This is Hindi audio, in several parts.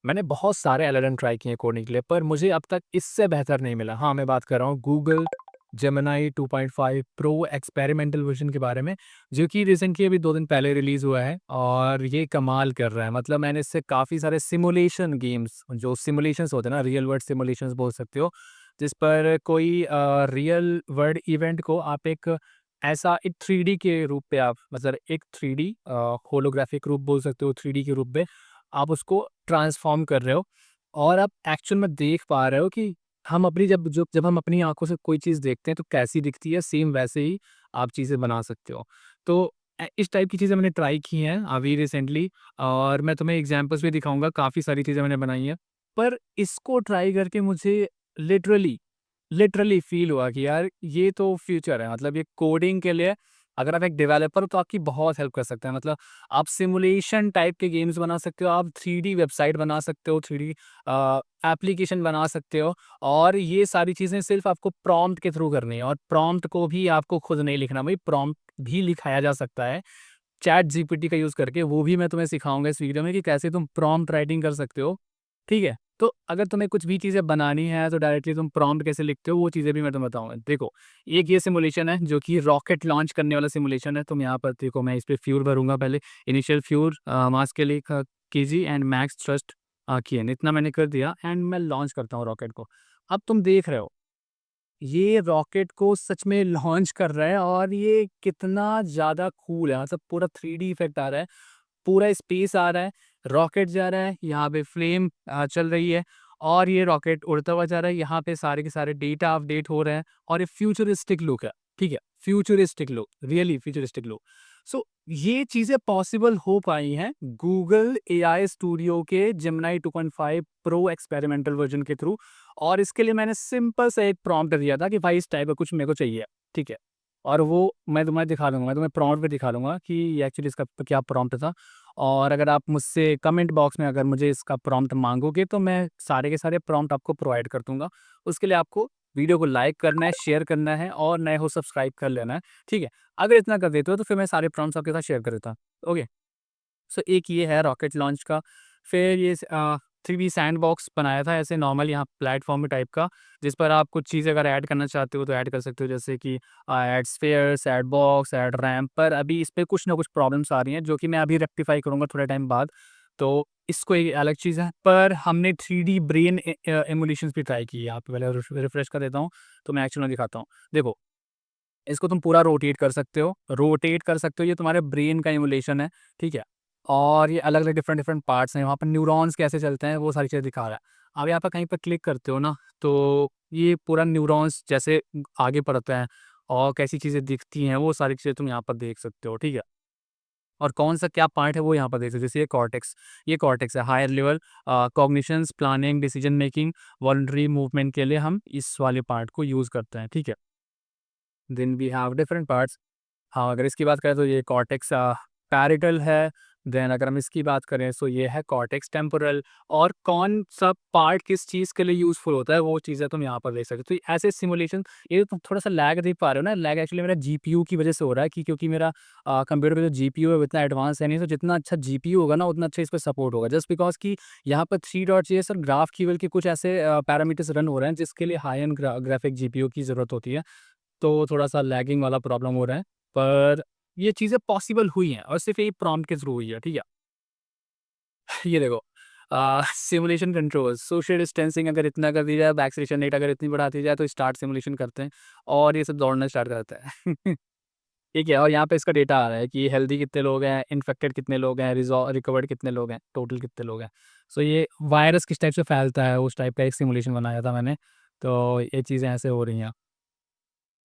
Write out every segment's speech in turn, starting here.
मैंने बहुत सारे एलएलएम ट्राई किए हैं कोडिंग के लिए, पर मुझे अब तक इससे बेहतर नहीं मिला। हाँ, मैं बात कर रहा हूँ Google Gemini 2.5 pro experimental version के बारे में, जो कि रिसेंटली अभी 2 दिन पहले रिलीज़ हुआ है और ये कमाल कर रहा है। मतलब मैंने इससे काफ़ी सारे सिमुलेशन गेम्स, जो सिमुलेशंस होते हैं ना, रियल वर्ल्ड सिमुलेशंस बोल सकते हो, जिस पर कोई रियल वर्ल्ड इवेंट को आप एक ऐसा एक 3D के रूप पे आप, मतलब एक 3D होलोग्राफिक रूप बोल सकते हो, 3D के रूप में आप उसको ट्रांसफ़ॉर्म कर रहे हो और आप एक्चुअल में देख पा रहे हो कि हम अपनी जब हम अपनी आँखों से कोई चीज़ देखते हैं तो कैसी दिखती है, सेम वैसे ही आप चीज़ें बना सकते हो। तो इस टाइप की चीज़ें मैंने ट्राई की हैं अभी रिसेंटली और मैं तुम्हें एग्ज़ाम्पल्स भी दिखाऊँगा, काफ़ी सारी चीज़ें मैंने बनाई हैं। पर इसको ट्राई करके मुझे लिटरली लिटरली फ़ील हुआ कि यार ये तो फ्यूचर है। मतलब ये कोडिंग के लिए अगर आप एक डेवलपर हो तो आपकी बहुत हेल्प कर सकता है। मतलब आप सिमुलेशन टाइप के गेम्स बना सकते हो, आप 3D वेबसाइट बना सकते हो, 3D एप्लीकेशन बना सकते हो और ये सारी चीज़ें सिर्फ़ आपको प्रॉम्प्ट के थ्रू करनी है और प्रॉम्प्ट को भी आपको खुद नहीं लिखना भाई, प्रॉम्प्ट भी लिखाया जा सकता है। चैट जीपीटी का यूज़ करके, वो भी मैं तुम्हें सिखाऊँगा इस वीडियो में कि कैसे तुम प्रॉम्प्ट राइटिंग कर सकते हो, ठीक है? तो अगर तुम्हें कुछ भी चीज़ें बनानी है तो डायरेक्टली तुम प्रॉम्प्ट कैसे लिखते हो, वो चीज़ें भी मैं तुम्हें बताऊँगा। देखो, एक ये सिमुलेशन है जो कि रॉकेट लॉन्च करने वाला सिमुलेशन है। तुम यहाँ पर देखो, मैं इस पे फ्यूल भरूँगा पहले। इनिशियल फ्यूल मास के लिए कीजिए एंड मैक्स थ्रस्ट किए। इतना मैंने कर दिया एंड मैं लॉन्च करता हूँ रॉकेट को। अब तुम देख रहे हो ये रॉकेट को सच में लॉन्च कर रहा है और ये कितना ज़्यादा कूल है। मतलब पूरा 3D इफ़ेक्ट आ रहा है, पूरा स्पेस आ रहा है, रॉकेट जा रहा है, यहाँ पे फ्लेम चल रही है और ये रॉकेट उड़ता हुआ जा रहा है। यहाँ पे सारे के सारे डेटा अपडेट हो रहे हैं और ये फ्यूचरिस्टिक लुक है, ठीक है? Futuristic look, really futuristic look. So ये चीज़ें पॉसिबल हो पाई हैं गूगल एआई स्टूडियो के जेमिनी 2.5 प्रो एक्सपेरिमेंटल वर्ज़न के थ्रू और इसके लिए मैंने सिंपल सा एक प्रॉम्प्ट दिया था कि भाई इस टाइप का कुछ मेरे को चाहिए, ठीक है? और वो मैं तुम्हें दिखा दूँगा, मैं तुम्हें प्रॉम्प्ट भी दिखा दूँगा कि एक्चुअली इसका क्या प्रॉम्प्ट था। और अगर आप मुझसे कमेंट बॉक्स में अगर मुझे इसका प्रॉम्प्ट माँगोगे तो मैं सारे के सारे प्रॉम्प्ट आपको प्रोवाइड कर दूँगा। उसके लिए आपको वीडियो को लाइक करना है, शेयर करना है और नए हो सब्सक्राइब कर लेना है, ठीक है? अगर इतना कर देते हो तो फिर मैं सारे प्रॉम्प्ट्स आपके साथ शेयर कर देता। ओके? सो एक ये है रॉकेट लॉन्च का। फिर ये 3D सैंडबॉक्स बनाया था ऐसे नॉर्मल यहाँ प्लेटफ़ॉर्म टाइप का, जिस पर आप कुछ चीज़ें अगर ऐड करना चाहते हो तो ऐड कर सकते हो, जैसे कि add spheres, aid box, add ramp. पर अभी इस पे कुछ ना कुछ प्रॉब्लम्स आ रही हैं जो कि मैं अभी रेक्टिफ़ाई करूँगा थोड़े टाइम बाद। तो इसको एक अलग चीज़ है। पर हमने 3D ब्रेन एमुलेशंस भी ट्राई की है। यहाँ पे पहले रिफ्रेश कर देता हूँ, तो मैं एक्चुअल में दिखाता हूँ। देखो, इसको तुम पूरा रोटेट कर सकते हो, ये तुम्हारे ब्रेन का इम्यूलेशन है, ठीक है? और ये अलग-अलग डिफरेंट-डिफरेंट पार्ट्स हैं, वहाँ पर न्यूरॉन्स कैसे चलते हैं, वो सारी चीज़ें दिखा रहा है। अब यहाँ पे कहीं पे क्लिक करते हो ना, तो ये पूरा न्यूरॉन्स जैसे आगे बढ़ते हैं और कैसी चीज़ें दिखती हैं, वो सारी चीज़ें तुम यहाँ पर देख सकते हो, ठीक है? और कौन-सा क्या पार्ट है, वो यहाँ पर देख सकते हो। जैसे ये कॉर्टेक्स है, higher level cognitions, planning, decision making, voluntary movement के लिए हम इस वाले पार्ट को यूज़ करते हैं, ठीक है? Then we have different parts. हाँ, अगर इसकी बात करें तो ये कॉर्टेक्स पैरेटल है। देन अगर हम इसकी बात करें तो ये है कॉर्टेक्स टेम्पोरल। और कौन-सा पार्ट किस चीज़ के लिए यूज़फुल होता है, वो चीज़ें तुम यहाँ पर देख सकते हो। तो ऐसे सिमुलेशन, ये तुम थोड़ा-सा लैग देख पा रहे हो ना, लैग एक्चुअली मेरा जीपीयू की वजह से हो रहा है कि क्योंकि मेरा कंप्यूटर में जो जीपीयू है वो इतना एडवांस है नहीं, तो जितना अच्छा जीपीयू होगा ना उतना अच्छा इस पे सपोर्ट होगा। जस्ट बिकॉज़ कि यहाँ पर 3 डॉट और ग्राफ क्यूएल के कुछ ऐसे पैरामीटर्स रन हो रहे हैं जिसके लिए हाई एंड ग्राफिक जीपीयू की ज़रूरत होती है। तो थोड़ा-सा लैगिंग वाला प्रॉब्लम हो रहा है, पर ये चीज़ें पॉसिबल हुई हैं और सिर्फ़ ये प्रॉम्प्ट के थ्रू हुई है, ठीक है? ये देखो, सिमुलेशन कंट्रोल्स, सोशल डिस्टेंसिंग अगर इतना कर दिया जाए, वैक्सीनेशन रेट अगर इतनी बढ़ा दी जाए तो स्टार्ट सिमुलेशन करते हैं और ये सब दौड़ना स्टार्ट करता है। ठीक है? और यहाँ पे इसका डेटा आ रहा है कि हेल्दी कितने लोग हैं, इन्फेक्टेड कितने लोग हैं, रिकवर्ड कितने लोग हैं, टोटल कितने लोग हैं। सो ये वायरस किस टाइप से फैलता है, उस टाइप का एक सिमुलेशन बनाया था मैंने, तो ये चीज़ें ऐसे हो रही हैं।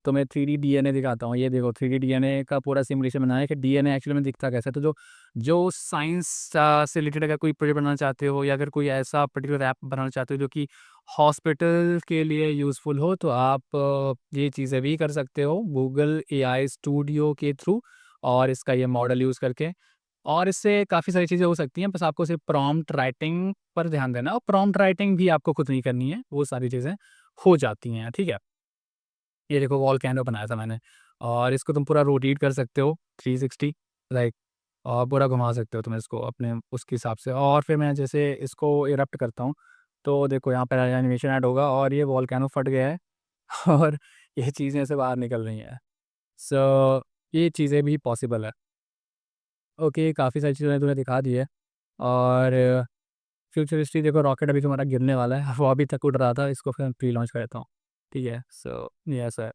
तो मैं 3D डीएनए दिखाता हूँ। ये देखो, 3D डीएनए का पूरा सिमुलेशन बनाया है कि डीएनए एक्चुअली में दिखता कैसा है। तो जो जो साइंस से रिलेटेड अगर कोई प्रोजेक्ट बनाना चाहते हो या अगर कोई ऐसा पर्टिकुलर ऐप बनाना चाहते हो जो कि हॉस्पिटल के लिए यूज़फुल हो, तो आप ये चीज़ें भी कर सकते हो गूगल एआई स्टूडियो के थ्रू और इसका ये मॉडल यूज़ करके। और इससे काफ़ी सारी चीज़ें हो सकती हैं, बस आपको सिर्फ प्रॉम्प्ट राइटिंग पर ध्यान देना है और प्रॉम्प्ट राइटिंग भी आपको खुद नहीं करनी है, वो सारी चीज़ें हो जाती हैं, ठीक है? ये देखो, वॉल्केनो बनाया था मैंने और इसको तुम पूरा रोटेट कर सकते हो 360, राइट? और पूरा घुमा सकते हो तुम इसको अपने उसके हिसाब से। और फिर मैं जैसे इसको इरप्ट करता हूँ, तो देखो यहाँ पर एनिमेशन ऐड होगा और ये वोल्केनो फट गया है और ये चीज़ें ऐसे बाहर निकल रही हैं। सो ये चीज़ें भी पॉसिबल है। ओके, काफ़ी सारी चीज़ें तूने दिखा दी है। और फ्यूचरिस्टिक देखो, रॉकेट अभी तुम्हारा गिरने वाला है, वो अभी तक उड़ रहा था, इसको फिर प्री लॉन्च कर देता हूँ। ठीक है, सो ये ऐसा है।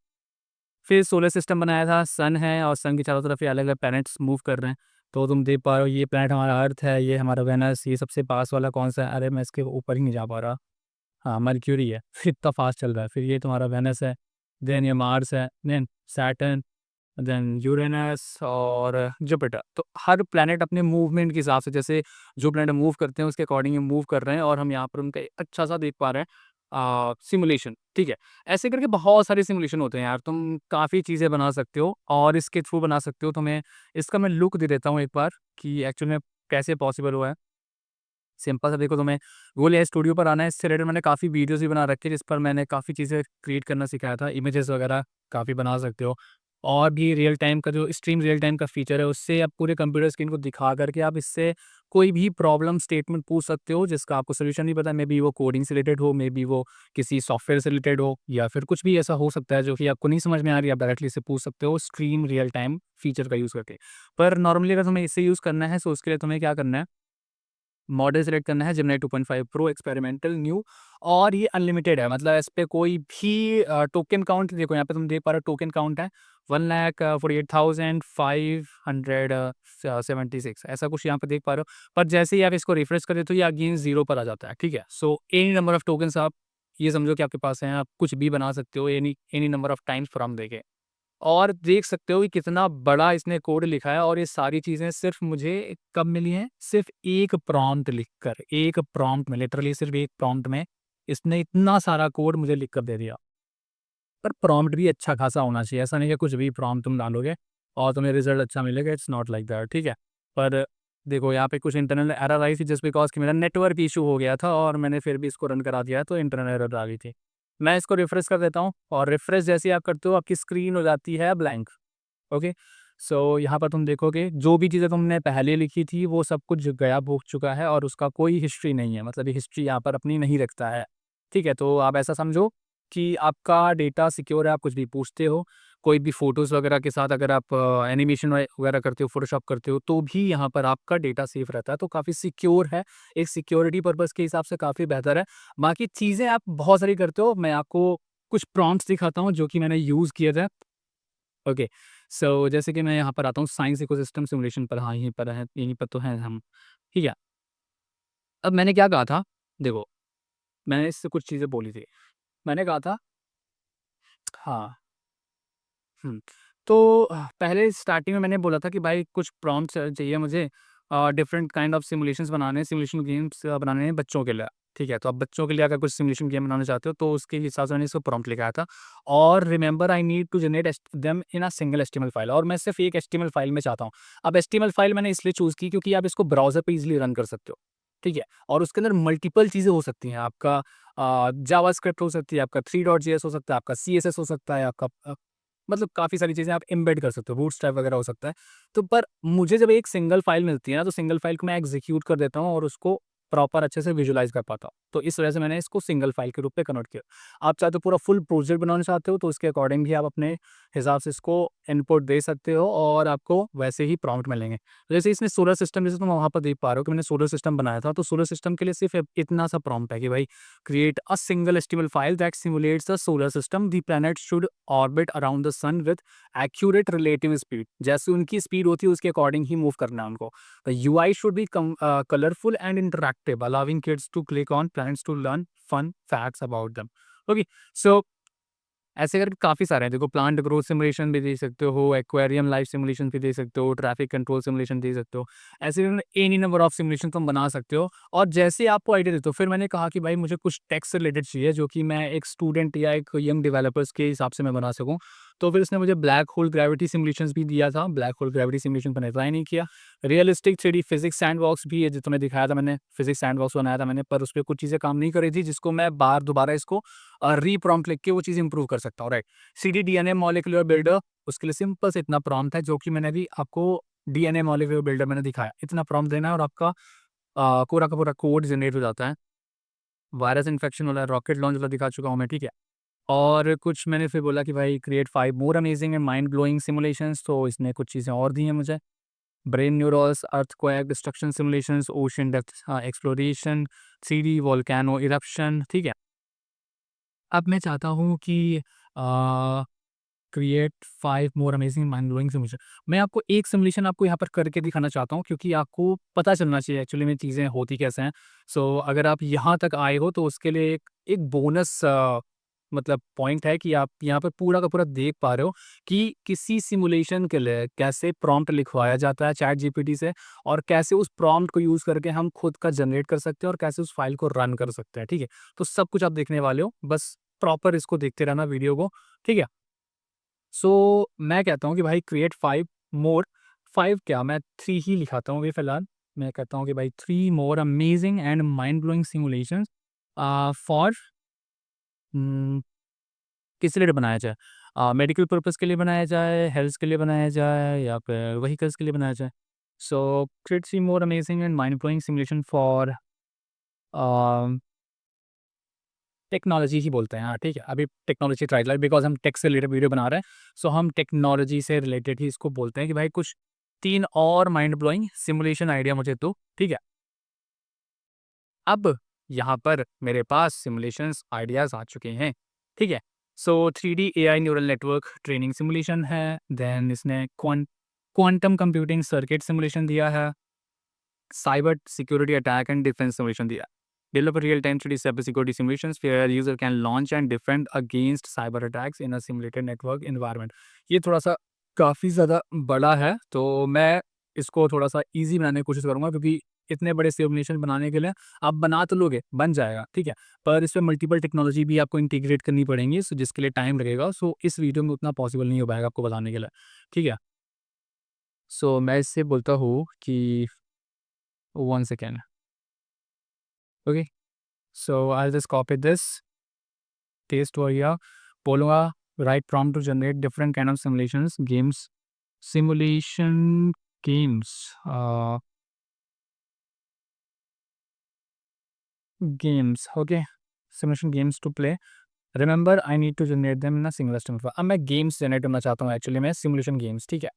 फिर सोलर सिस्टम बनाया था, सन है और सन के चारों तरफ ये अलग-अलग प्लैनेट्स मूव कर रहे हैं। तो तुम देख पा रहे हो ये प्लैनेट हमारा अर्थ है, ये हमारा वेनस, ये सबसे पास वाला कौन-सा है? अरे मैं इसके ऊपर ही नहीं जा पा रहा। हाँ, मर्क्यूरी है, इतना फ़ास्ट चल रहा है। फिर ये तुम्हारा वेनस है, देन ये मार्स है, देन सैटर्न, देन यूरेनस और जुपिटर। तो हर प्लैनेट अपने मूवमेंट के हिसाब से, जैसे जो प्लैनेट मूव करते हैं उसके अकॉर्डिंग ये मूव कर रहे हैं और हम यहाँ पर उनका एक अच्छा-सा देख पा रहे हैं सिमुलेशन, ठीक है। ऐसे करके बहुत सारे सिमुलेशन होते हैं यार, तुम काफ़ी चीज़ें बना सकते हो और इसके थ्रू बना सकते हो। तो मैं इसका लुक दे देता हूँ एक बार कि एक्चुअल में कैसे पॉसिबल हुआ है। सिंपल सा देखो, तुम्हें गूगल एआई स्टूडियो पर आना है। इससे रिलेटेड मैंने काफ़ी वीडियोज़ भी बना रखी है, जिस पर मैंने काफ़ी चीज़ें क्रिएट करना सिखाया था। इमेजेस वगैरह काफ़ी बना सकते हो और भी रियल टाइम का जो स्ट्रीम रियल टाइम का फीचर है, उससे आप पूरे कंप्यूटर स्क्रीन को दिखा करके आप इससे कोई भी प्रॉब्लम स्टेटमेंट पूछ सकते हो, जिसका आपको सॉल्यूशन नहीं पता। मे बी वो कोडिंग से रिलेटेड हो, मे बी वो किसी सॉफ्टवेयर से रिलेटेड हो, या फिर कुछ भी ऐसा हो सकता है जो कि आपको नहीं समझ में आ रही है, आप डायरेक्टली इससे पूछ सकते हो स्ट्रीम रियल टाइम फीचर का यूज़ करके। पर नॉर्मली अगर तुम्हें इसे यूज़ करना है, सो उसके लिए तुम्हें क्या करना है, मॉडल सेलेक्ट करना है जेमिनी 2.5 प्रो एक्सपेरिमेंटल न्यू। और ये अनलिमिटेड है, मतलब इस पे कोई भी टोकन काउंट, देखो यहाँ पे तुम देख पा रहे हो टोकन काउंट है 1,48,576 ऐसा कुछ यहाँ पे देख पा रहे हो। पर जैसे ही आप इसको रिफ्रेश कर देते हो ये अगेन जीरो पर आ जाता है, ठीक है। So any number of tokens आप ये समझो कि आपके पास हैं, आप कुछ भी बना सकते हो any any number of times from देके। और देख सकते हो कि कितना बड़ा इसने कोड लिखा है और ये सारी चीज़ें सिर्फ़ मुझे कब मिली हैं? सिर्फ़ एक प्रॉम्प्ट लिखकर, एक प्रॉम्प्ट में, लिटरली सिर्फ़ एक प्रॉम्प्ट में इसने इतना सारा कोड मुझे लिख कर दे दिया। पर प्रॉम्प्ट भी अच्छा खासा होना चाहिए, ऐसा नहीं है कुछ भी प्रॉम्प्ट तुम डालोगे और तुम्हें रिज़ल्ट अच्छा मिलेगा, इट्स नॉट लाइक दैट, ठीक है? पर देखो यहाँ पे कुछ इंटरनल एरर आई थी जस्ट बिकॉज़ कि मेरा नेटवर्क इश्यू हो गया था और मैंने फिर भी इसको रन करा दिया तो इंटरनल एरर आ गई थी। मैं इसको रिफ्रेश कर देता हूँ और रिफ्रेश जैसे ही आप करते हो आपकी स्क्रीन हो जाती है ब्लैंक। ओके, सो यहाँ पर तुम देखोगे जो भी चीज़ें तुमने पहले लिखी थी वो सब कुछ गायब हो चुका है और उसका कोई हिस्ट्री नहीं है, मतलब ये हिस्ट्री यहाँ पर अपनी नहीं रखता है। ठीक है, तो आप ऐसा समझो कि आपका डेटा सिक्योर है, आप कुछ भी पूछते हो, कोई भी फ़ोटोज़ वगैरह के साथ अगर आप एनिमेशन वगैरह करते हो, फ़ोटोशॉप करते हो, तो भी यहाँ पर आपका डेटा सेफ रहता है, तो काफ़ी सिक्योर है। एक सिक्योरिटी पर्पज़ के हिसाब से काफ़ी बेहतर है। बाकी चीज़ें आप बहुत सारी करते हो, मैं आपको कुछ प्रॉम्प्ट्स दिखाता हूँ जो कि मैंने यूज़ किए थे। ओके, सो जैसे कि मैं यहाँ पर आता हूँ साइंस इकोसिस्टम सिमुलेशन पर, हाँ, यहीं पर है, यहीं पर तो हैं हम, ठीक है। अब मैंने क्या कहा था, देखो, मैंने इससे कुछ चीज़ें बोली थी। मैंने कहा था हाँ, हुँ, तो पहले स्टार्टिंग में मैंने बोला था कि भाई कुछ प्रॉम्प्ट्स चाहिए मुझे डिफरेंट काइंड ऑफ सिमुलेशंस बनाने हैं, सिमुलेशन गेम्स बनाने हैं बच्चों के लिए, ठीक है। तो अब बच्चों के लिए अगर कुछ सिमुलेशन गेम बनाना चाहते हो, तो उसके हिसाब से मैंने इसको प्रॉम्प्ट लिखाया था। और remember I need to generate them in a single HTML file, और मैं सिर्फ़ एक एचटीएमएल फाइल में चाहता हूँ। अब एचटीएमएल फाइल मैंने इसलिए चूज़ की क्योंकि आप इसको ब्राउज़र पे ईज़िली रन कर सकते हो, ठीक है। और उसके अंदर मल्टीपल चीज़ें हो सकती हैं, आपका जावास्क्रिप्ट हो सकती है, आपका 3.js हो सकता है, आपका सीएसएस हो सकता है, आपका मतलब काफ़ी सारी चीज़ें आप एम्बेड कर सकते हो, बूटस्ट्रैप वगैरह हो सकता है। तो पर मुझे जब एक सिंगल फ़ाइल मिलती है ना, तो सिंगल फ़ाइल को मैं एग्ज़ीक्यूट कर देता हूँ और उसको प्रॉपर अच्छे से विजुअलाइज़ कर पाता हूँ। तो इस वजह से मैंने इसको सिंगल फ़ाइल के रूप में कन्वर्ट किया। आप चाहे तो पूरा फुल प्रोजेक्ट बनाना चाहते हो, तो उसके अकॉर्डिंग भी आप अपने हिसाब से इसको इनपुट दे सकते हो और आपको वैसे ही प्रॉम्प्ट मिलेंगे। तो जैसे इसमें सोलर सिस्टम, जैसे तुम वहाँ पर देख पा रहे हो कि मैंने सोलर सिस्टम बनाया था, तो सोलर सिस्टम के लिए सिर्फ़ इतना सा प्रॉम्प्ट है कि भाई create a single HTML file that simulates the solar system. The planet should orbit around the sun with accurate relative speed. जैसे उनकी स्पीड होती है उसके अकॉर्डिंग ही मूव करना है उनको। The UI should be colorful and interactive, allowing kids to click on planets to learn fun facts about them. Okay, so ऐसे करके काफ़ी सारे हैं। देखो, प्लांट ग्रोथ सिमुलेशन भी दे सकते हो, एक्वेरियम लाइफ सिमुलेशन भी दे सकते हो, ट्रैफिक कंट्रोल सिमुलेशन दे सकते हो। ऐसे एनी नंबर ऑफ सिमुलेशन तुम बना सकते हो। और जैसे ही आपको आइडिया देते हो, फिर मैंने कहा कि भाई मुझे कुछ टेक से रिलेटेड चाहिए जो कि मैं एक स्टूडेंट या एक यंग डेवलपर्स के हिसाब से मैं बना सकूँ। तो फिर उसने मुझे ब्लैक होल ग्रेविटी सिमुलेशंस भी दिया था। ब्लैक होल ग्रेविटी सिमुलेशन मैंने ट्राई नहीं किया। रियलिस्टिक 3D फिजिक्स सैंडबॉक्स भी है जो तुम्हें दिखाया था मैंने, फिजिक्स सैंडबॉक्स बनाया था मैंने, पर उसपे कुछ चीज़ें काम नहीं कर रही थी जिसको मैं बार दोबारा इसको री-प्रॉम्प्ट लिख के वो चीज़ इम्प्रूव कर सकता हूँ, राइट। cd-dna मॉलिक्यूलर बिल्डर, उसके लिए सिंपल से इतना प्रॉम्प्ट है जो कि मैंने अभी आपको डीएनए मॉलिक्यूलर बिल्डर मैंने दिखाया, इतना प्रॉम्प्ट देना है और आपका पूरा का पूरा कोड जनरेट हो जाता है। वायरस इन्फेक्शन वाला रॉकेट लॉन्च वाला दिखा चुका हूँ मैं, ठीक है। और कुछ मैंने फिर बोला कि भाई create 5 more amazing and mind blowing simulations, तो इसने कुछ चीज़ें और दी हैं मुझे। Brain neurals, earthquake destruction simulations, ocean depth exploration, 3D volcano eruption, ठीक है। अब मैं चाहता हूँ कि create 5 more amazing mind blowing simulation. मैं आपको एक सिमुलेशन आपको यहाँ पर करके दिखाना चाहता हूँ, क्योंकि आपको पता चलना चाहिए एक्चुअली में चीज़ें होती कैसे हैं। सो अगर आप यहाँ तक आए हो तो उसके लिए एक बोनस मतलब पॉइंट है कि आप यहाँ पर पूरा का पूरा देख पा रहे हो कि किसी सिमुलेशन के लिए कैसे प्रॉम्प्ट लिखवाया जाता है चैट जीपीटी से, और कैसे उस प्रॉम्प्ट को यूज़ करके हम खुद का जनरेट कर सकते हैं और कैसे उस फाइल को रन कर सकते हैं, ठीक है। तो सब कुछ आप देखने वाले हो, बस प्रॉपर इसको देखते रहना वीडियो को, ठीक है। सो मैं कहता हूँ कि भाई क्रिएट 5 मोर, 5 क्या, मैं 3 ही लिखाता हूँ अभी फ़िलहाल। मैं कहता हूँ कि भाई 3 more amazing and mind blowing simulations for um, किस लिए बनाया जाए? मेडिकल पर्पज़ के लिए बनाया जाए, हेल्थ के लिए बनाया जाए, या फिर व्हीकल्स के लिए बनाया जाए। So create 3 more amazing and mind blowing simulation for a technology ही बोलते हैं, हाँ, ठीक है। अभी टेक्नोलॉजी ट्राई लाइक बिकॉज़ हम टेक से रिलेटेड वीडियो बना रहे हैं, सो हम टेक्नोलॉजी से रिलेटेड ही इसको बोलते हैं कि भाई कुछ 3 और माइंड ब्लोइंग सिमुलेशन आइडिया मुझे दो, ठीक है। अब यहाँ पर मेरे पास सिमुलेशंस आइडियाज़ आ चुके हैं, ठीक है। सो 3D AI neural network training simulation है, देन इसने क्वांटम कंप्यूटिंग सर्किट सिमुलेशन दिया है, cyber security attack and defence simulation दिया। Develop a real-time 3D cybersecurity simulations where user can launch and defend against cyber attacks in a simulated network environment। ये थोड़ा-सा काफ़ी ज़्यादा बड़ा है, तो मैं इसको थोड़ा-सा ईज़ी बनाने की कोशिश करूँगा, क्योंकि इतने बड़े सिमुलेशन बनाने के लिए आप बना तो लोगे, बन जाएगा, ठीक है, पर इसमें मल्टीपल टेक्नोलॉजी भी आपको इंटीग्रेट करनी पड़ेंगी, सो जिसके लिए टाइम लगेगा। सो इस वीडियो में उतना पॉसिबल नहीं हो पाएगा आपको बताने के लिए, ठीक है। सो मैं इससे बोलता हूँ कि 1 second, okay. So I just copy this, paste हुआ या बोलूँगा write prompt to generate different kind of simulations games, simulation games games, okay, simulation games to play, remember I need to generate them in a single string. अब मैं गेम्स जनरेट करना चाहता हूँ एक्चुअली में, सिमुलेशन गेम्स, ठीक है।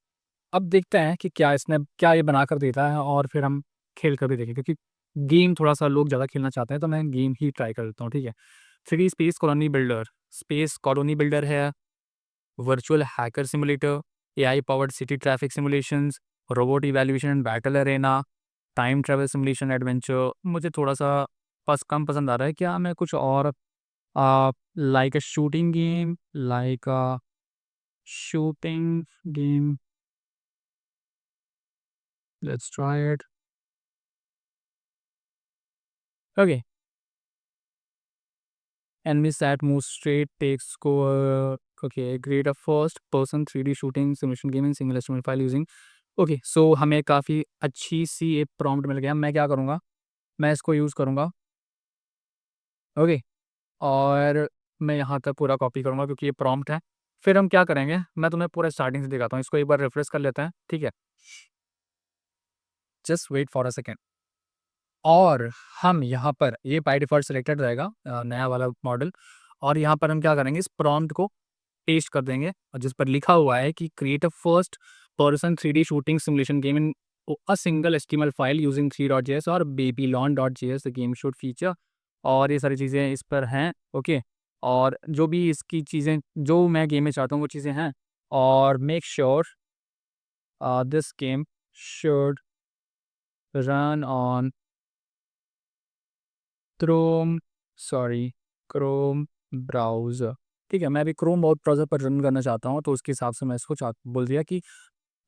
अब देखते हैं कि क्या ये बनाकर देता है, और फिर हम खेल कर भी देखें, क्योंकि गेम थोड़ा-सा लोग ज़्यादा खेलना चाहते हैं, तो मैं गेम ही ट्राई कर देता हूँ, ठीक है। 3 स्पेस कॉलोनी बिल्डर है, virtual hacker simulator, AI powered city traffic simulations, robot evaluation and battle Arena, time travel simulation adventure. मुझे थोड़ा-सा कम पसंद आ रहा है, क्या मैं कुछ और like a shooting game, like a shooting game, let's try it, okay. Enemies that move straight takes score. Okay, create a first-person 3D shooting simulation game in single HTML file using। Okay, so हमें काफ़ी अच्छी सी एक प्रॉम्प्ट मिल गया। मैं क्या करूँगा, मैं इसको यूज़ करूँगा, ओके, और मैं यहाँ तक पूरा कॉपी करूँगा क्योंकि ये प्रॉम्प्ट है। फिर हम क्या करेंगे, मैं तुम्हें पूरा स्टार्टिंग से दिखाता हूँ। इसको एक बार रिफ्रेश कर लेते हैं, ठीक है? Just wait for a second. और हम यहाँ पर ये बाय डिफ़ॉल्ट सिलेक्टेड रहेगा नया वाला मॉडल, और यहाँ पर हम क्या करेंगे, इस प्रॉम्प्ट को पेस्ट कर देंगे, और जिस पर लिखा हुआ है कि create a first person 3D shooting simulation game in a single HTML file using 3.js और babylon.js the game shoot feature, और ये सारी चीज़ें इस पर हैं, ओके। और जो भी इसकी चीज़ें जो मैं गेम में चाहता हूँ वो चीज़ें हैं, और make sure this game should run on Chrome, sorry, Chrome browser, ठीक है? मैं अभी क्रोम ब्राउज़र पर रन करना चाहता हूँ, तो उसके हिसाब से मैं इसको बोल दिया कि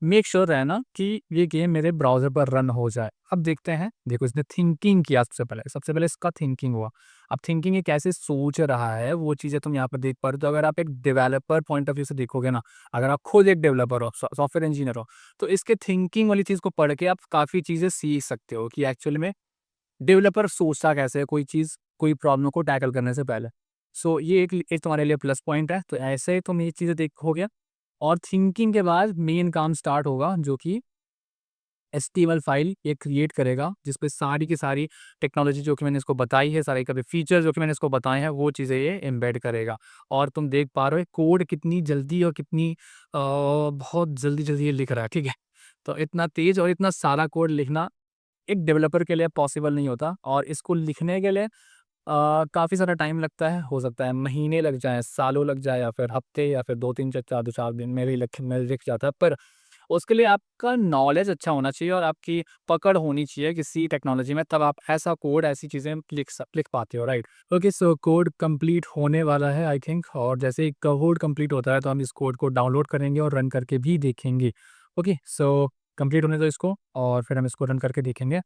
मेक श्योर रहना कि ये गेम मेरे ब्राउज़र पर रन हो जाए। अब देखते हैं, देखो इसने थिंकिंग किया सबसे पहले इसका थिंकिंग हुआ। अब थिंकिंग ये कैसे सोच रहा है, वो चीज़ें तुम यहाँ पर देख पा रहे हो। तो अगर आप एक डेवलपर पॉइंट ऑफ व्यू से देखोगे ना, अगर आप खुद एक डेवलपर हो, सॉफ्टवेयर इंजीनियर हो, तो इसके थिंकिंग वाली चीज़ को पढ़ के आप काफ़ी चीज़ें सीख सकते हो कि एक्चुअल में डेवलपर सोचता कैसे है कोई चीज़, कोई प्रॉब्लम को टैकल करने से पहले। सो ये एक तुम्हारे लिए प्लस पॉइंट है। तो ऐसे तुम ये चीज़ें देखोगे, और थिंकिंग के बाद मेन काम स्टार्ट होगा, जो कि HTML फाइल ये क्रिएट करेगा जिसपे सारी की सारी टेक्नोलॉजी जो कि मैंने इसको बताई है, सारे का भी फीचर जो कि मैंने इसको बताए हैं, वो चीज़ें ये एम्बेड करेगा। और तुम देख पा रहे हो कोड कितनी जल्दी और कितनी बहुत जल्दी-जल्दी ये लिख रहा है, ठीक है? तो इतना तेज़ और इतना सारा कोड लिखना एक डेवलपर के लिए पॉसिबल नहीं होता और इसको लिखने के लिए काफ़ी सारा टाइम लगता है, हो सकता है महीने लग जाएँ, सालों लग जाए या फिर हफ्ते या फिर 2-3 च 4 दिन में भी लिख जाता है। पर उसके लिए आपका नॉलेज अच्छा होना चाहिए और आपकी पकड़ होनी चाहिए किसी टेक्नोलॉजी में, तब आप ऐसा कोड, ऐसी चीज़ें लिख पाते हो, right? Okay, so code complete होने वाला है आई थिंक, और जैसे ही कोड कंप्लीट होता है तो हम इस कोड को डाउनलोड करेंगे और रन करके भी देखेंगे। ओके, सो कंप्लीट होने दो इसको और फिर हम इसको रन करके देखेंगे।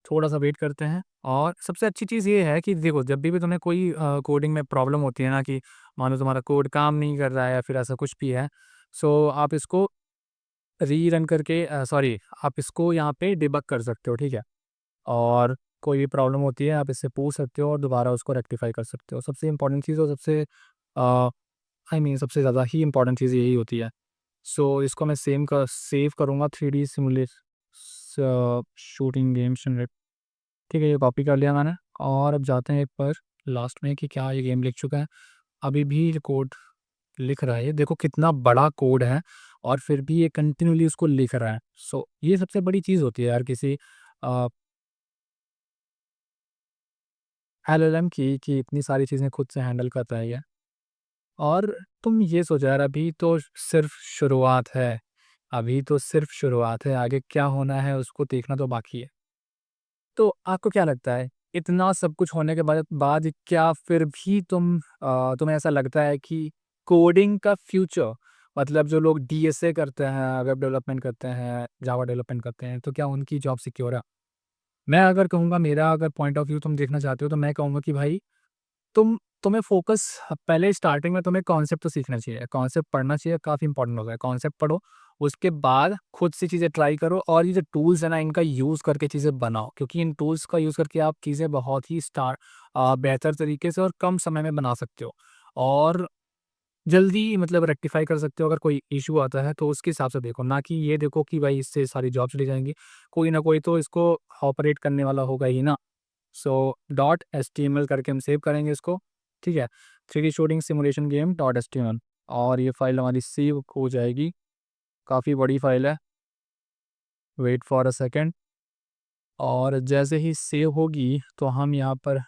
थोड़ा-सा वेट करते हैं और सबसे अच्छी चीज़ ये है कि देखो जब भी तुम्हें कोई कोडिंग में प्रॉब्लम होती है ना, कि मान लो तुम्हारा कोड काम नहीं कर रहा है या फिर ऐसा कुछ भी है, सो आप इसको रीरन करके सॉरी, आप इसको यहाँ पे डिबग कर सकते हो, ठीक है? और कोई भी प्रॉब्लम होती है आप इससे पूछ सकते हो और दोबारा उसको रेक्टिफ़ाई कर सकते हो। सबसे इम्पोर्टेंट चीज़ और सबसे सबसे ज़्यादा ही इम्पोर्टेंट चीज़ यही होती है। सो इसको मैं सेव करूँगा 3D शूटिंग गेम सिमुलेटर। ठीक है, ये कॉपी कर लिया मैंने और अब जाते हैं एक बार लास्ट में कि क्या ये गेम लिख चुका है। अभी भी ये कोड लिख रहा है, ये देखो कितना बड़ा कोड है और फिर भी ये कंटिन्यूअली उसको लिख रहा है। सो ये सबसे बड़ी चीज़ होती है यार किसी अ, एलएलएम की, कि इतनी सारी चीज़ें खुद से हैंडल करता है ये। और तुम ये सोचो यार, अभी तो सिर्फ़ शुरुआत है, अभी तो सिर्फ़ शुरुआत है, आगे क्या होना है उसको देखना तो बाकी है। तो आपको क्या लगता है, इतना सब कुछ होने के बाद क्या फिर भी तुम्हें ऐसा लगता है कि कोडिंग का फ्यूचर, मतलब जो लोग डीएसए करते हैं, वेब डेवलपमेंट करते हैं, जावा डेवलपमेंट करते हैं, तो क्या उनकी जॉब सिक्योर है? मैं अगर कहूँगा, मेरा अगर पॉइंट ऑफ व्यू तुम देखना चाहते हो, तो मैं कहूँगा कि भाई तुम्हें फ़ोकस पहले स्टार्टिंग में तुम्हें कॉन्सेप्ट तो सीखना चाहिए, कॉन्सेप्ट पढ़ना चाहिए, काफ़ी इंपॉर्टेंट होता है। कॉन्सेप्ट पढ़ो, उसके बाद खुद से चीज़ें ट्राई करो और ये जो टूल्स है ना, इनका यूज़ करके चीज़ें बनाओ, क्योंकि इन टूल्स का यूज़ करके आप चीज़ें बहुत ही बेहतर तरीके से और कम समय में बना सकते हो और जल्दी मतलब रेक्टिफ़ाई कर सकते हो। अगर कोई इश्यू आता है, तो उसके हिसाब से देखो, ना कि ये देखो कि भाई इससे सारी जॉब चली जाएँगी। कोई ना कोई तो इसको ऑपरेट करने वाला होगा ही ना। सो डॉट एचटीएमएल करके हम सेव करेंगे इसको, ठीक है? 3D shooting simulation game dot HTML और ये फ़ाइल हमारी सेव हो जाएगी। काफ़ी बड़ी फ़ाइल है, वेट फॉर अ सेकंड। और जैसे ही सेव होगी, तो हम यहाँ पर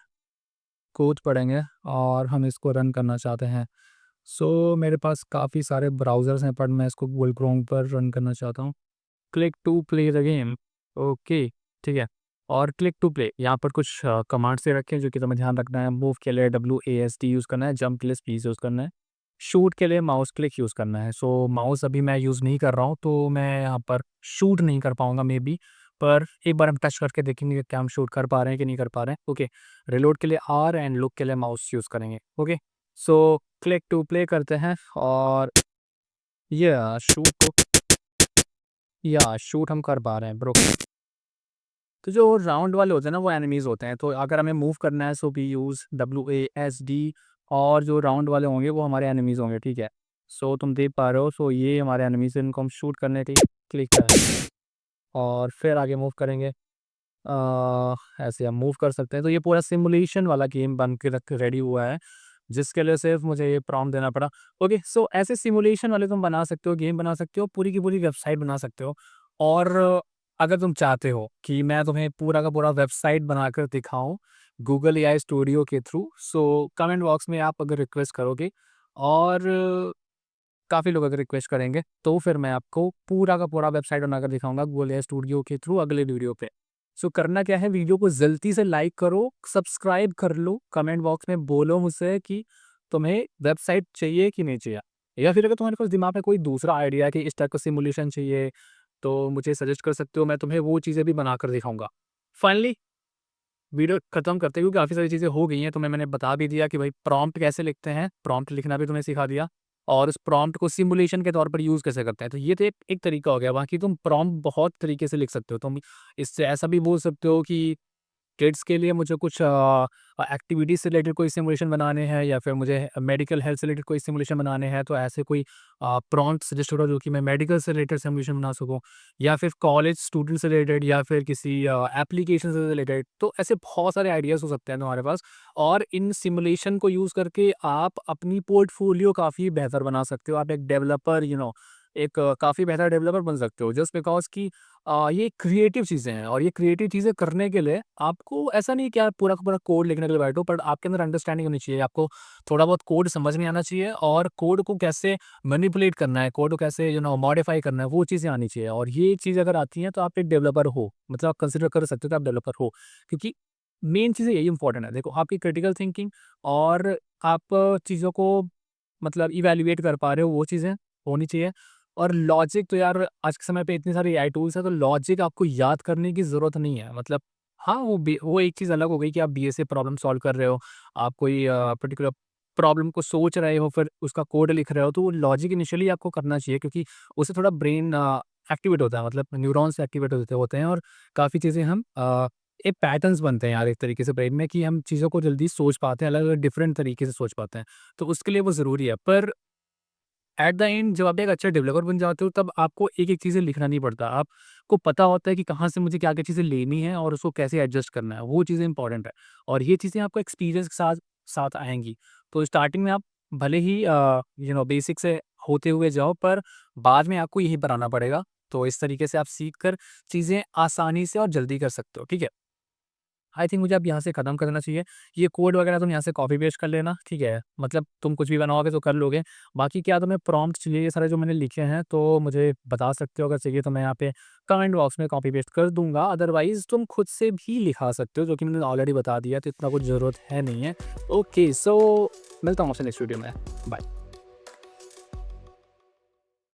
कोड पढ़ेंगे और हम इसको रन करना चाहते हैं। सो मेरे पास काफ़ी सारे ब्राउज़र्स हैं, पर मैं इसको गूगल क्रोम पर रन करना चाहता हूँ। Click to play the game, okay, ठीक है। और क्लिक टू प्ले यहाँ पर कुछ कमांड्स दे रखे हैं जो कि तुम्हें ध्यान रखना है। मूव के लिए WASD यूज़ करना है, जंप के लिए स्पेस यूज़ करना है, शूट के लिए माउस क्लिक यूज़ करना है। सो माउस अभी मैं यूज़ नहीं कर रहा हूँ, तो मैं यहाँ पर शूट नहीं कर पाऊँगा मे बी, पर एक बार हम टच करके देखेंगे कि क्या हम शूट कर पा रहे हैं कि नहीं कर पा रहे हैं। ओके, रिलोड के लिए R एंड लुक के लिए माउस यूज़ करेंगे। Okay, so click to play करते हैं और ये शूट हम कर पा रहे हैं ब्रो। तो जो राउंड वाले होते हैं ना, वो एनिमीज़ होते हैं, तो अगर हमें मूव करना है, सो वी यूज़ WASD और जो राउंड वाले होंगे वो हमारे एनिमीज़ होंगे, ठीक है? सो तुम देख पा रहे हो, सो ये हमारे एनिमीज़ हैं, इनको हम शूट करने के लिए क्लिक करें और फिर आगे मूव करेंगे। ऐसे हम मूव कर सकते हैं। तो ये पूरा सिमुलेशन वाला गेम बन के रख रेडी हुआ है, जिसके लिए सिर्फ़ मुझे ये प्रॉम्प्ट देना पड़ा। ओके, सो ऐसे सिमुलेशन वाले तुम बना सकते हो, गेम बना सकते हो, पूरी की पूरी वेबसाइट बना सकते हो। और अगर तुम चाहते हो कि मैं तुम्हें पूरा का पूरा वेबसाइट बनाकर दिखाऊँ गूगल एआई स्टूडियो के थ्रू, सो कमेंट बॉक्स में आप अगर रिक्वेस्ट करोगे और काफ़ी लोग अगर रिक्वेस्ट करेंगे, तो फिर मैं आपको पूरा का पूरा वेबसाइट बनाकर दिखाऊँगा गूगल एआई स्टूडियो के थ्रू अगले वीडियो पे। सो करना क्या है, वीडियो को जल्दी से लाइक करो, सब्सक्राइब कर लो, कमेंट बॉक्स में बोलो मुझसे कि तुम्हें वेबसाइट चाहिए कि नहीं चाहिए? या फिर अगर तुम्हारे पास दिमाग में कोई दूसरा आइडिया है कि इस टाइप का सिमुलेशन चाहिए, तो मुझे सजेस्ट कर सकते हो, मैं तुम्हें वो चीज़ें भी बनाकर दिखाऊँगा। फाइनली वीडियो खत्म करते हैं, क्योंकि काफ़ी सारी चीज़ें हो गई हैं, तुम्हें मैंने बता भी दिया कि भाई प्रॉम्प्ट कैसे लिखते हैं, प्रॉम्प्ट लिखना भी तुम्हें सिखा दिया और उस प्रॉम्प्ट को सिमुलेशन के तौर पर यूज़ कैसे करते हैं। तो ये तो एक तरीका हो गया, बाकी तुम प्रॉम्प्ट बहुत तरीके से लिख सकते हो। तुम इससे ऐसा भी बोल सकते हो कि किड्स के लिए मुझे कुछ एक्टिविटीज़ से रिलेटेड कोई सिमुलेशन बनाने हैं या फिर मुझे मेडिकल हेल्थ से रिलेटेड कोई सिमुलेशन बनाने हैं, तो ऐसे कोई प्रॉम्प्ट सजेस्ट करो जो कि मैं मेडिकल से रिलेटेड सिमुलेशन बना सकूँ, या फिर कॉलेज स्टूडेंट से रिलेटेड या फिर किसी एप्लीकेशन से रिलेटेड। तो ऐसे बहुत सारे आइडियाज़ हो सकते हैं तुम्हारे पास, और इन सिमुलेशन को यूज़ करके आप अपनी पोर्टफोलियो काफ़ी बेहतर बना सकते हो। आप एक डेवलपर एक काफ़ी बेहतर डेवलपर बन सकते हो, जस्ट बिकॉज़ कि ये क्रिएटिव चीज़ें हैं, और ये क्रिएटिव चीज़ें करने के लिए आपको ऐसा नहीं है कि आप पूरा का पूरा कोड लिखने के लिए बैठो, बट आपके अंदर अंडरस्टैंडिंग होनी चाहिए। आपको थोड़ा बहुत कोड समझ में आना चाहिए, और कोड को कैसे मैनिपुलेट करना है, कोड को कैसे मॉडिफाई करना है, वो चीज़ें आनी चाहिए। और ये चीज़ अगर आती हैं तो आप एक डेवलपर हो, मतलब आप कंसिडर कर सकते हो कि आप डेवलपर हो, क्योंकि मेन चीज़ें यही इंपॉर्टेंट है। देखो, आपकी क्रिटिकल थिंकिंग और आप चीज़ों को मतलब इवैल्यूएट कर पा रहे हो, वो चीज़ें होनी चाहिए। और लॉजिक तो यार आज के समय पे इतने सारे एआई टूल्स हैं, तो लॉजिक आपको याद करने की ज़रूरत नहीं है। मतलब हाँ, वो एक चीज़ अलग हो गई कि आप बीए से प्रॉब्लम सॉल्व कर रहे हो, आप कोई पर्टिकुलर प्रॉब्लम को सोच रहे हो, फिर उसका कोड लिख रहे हो, तो वो लॉजिक इनिशियली आपको करना चाहिए, क्योंकि उससे थोड़ा ब्रेन एक्टिवेट होता है, मतलब न्यूरॉन्स एक्टिवेट होते होते हैं, और काफ़ी चीज़ें हम एक पैटर्न्स बनते हैं यार एक तरीके से ब्रेन में, कि हम चीज़ों को जल्दी सोच पाते हैं, अलग-अलग डिफरेंट तरीके से सोच पाते हैं। तो उसके लिए वो ज़रूरी है। पर एट द एंड जब आप एक अच्छा डेवलपर बन जाते हो, तब आपको एक-एक चीज़ें लिखना नहीं पड़ता। आपको पता होता है कि कहाँ से मुझे क्या-क्या चीज़ें लेनी है और उसको कैसे एडजस्ट करना है, वो चीज़ें इंपॉर्टेंट है। और ये चीज़ें आपको एक्सपीरियंस के साथ साथ आएँगी। तो स्टार्टिंग में आप भले ही बेसिक से होते हुए जाओ, पर बाद में आपको यहीं पर आना पड़ेगा। तो इस तरीके से आप सीख कर चीज़ें आसानी से और जल्दी कर सकते हो, ठीक है? आई थिंक मुझे अब यहाँ से ख़त्म कर देना चाहिए। ये कोड वगैरह तुम यहाँ से कॉपी पेस्ट कर लेना, ठीक है? मतलब तुम कुछ भी बनाओगे तो कर लोगे। बाकी क्या तुम्हें प्रॉम्प्ट चाहिए ये सारे जो मैंने लिखे हैं, तो मुझे बता सकते हो, अगर चाहिए तो मैं यहाँ पे कमेंट बॉक्स में कॉपी पेस्ट कर दूँगा। अदरवाइज़ तुम खुद से भी लिखा सकते हो, जो कि मैंने ऑलरेडी बता दिया, तो इतना कुछ ज़रूरत है नहीं है। ओके, सो मिलता हूँ आपसे नेक्स्ट वीडियो में। बाय।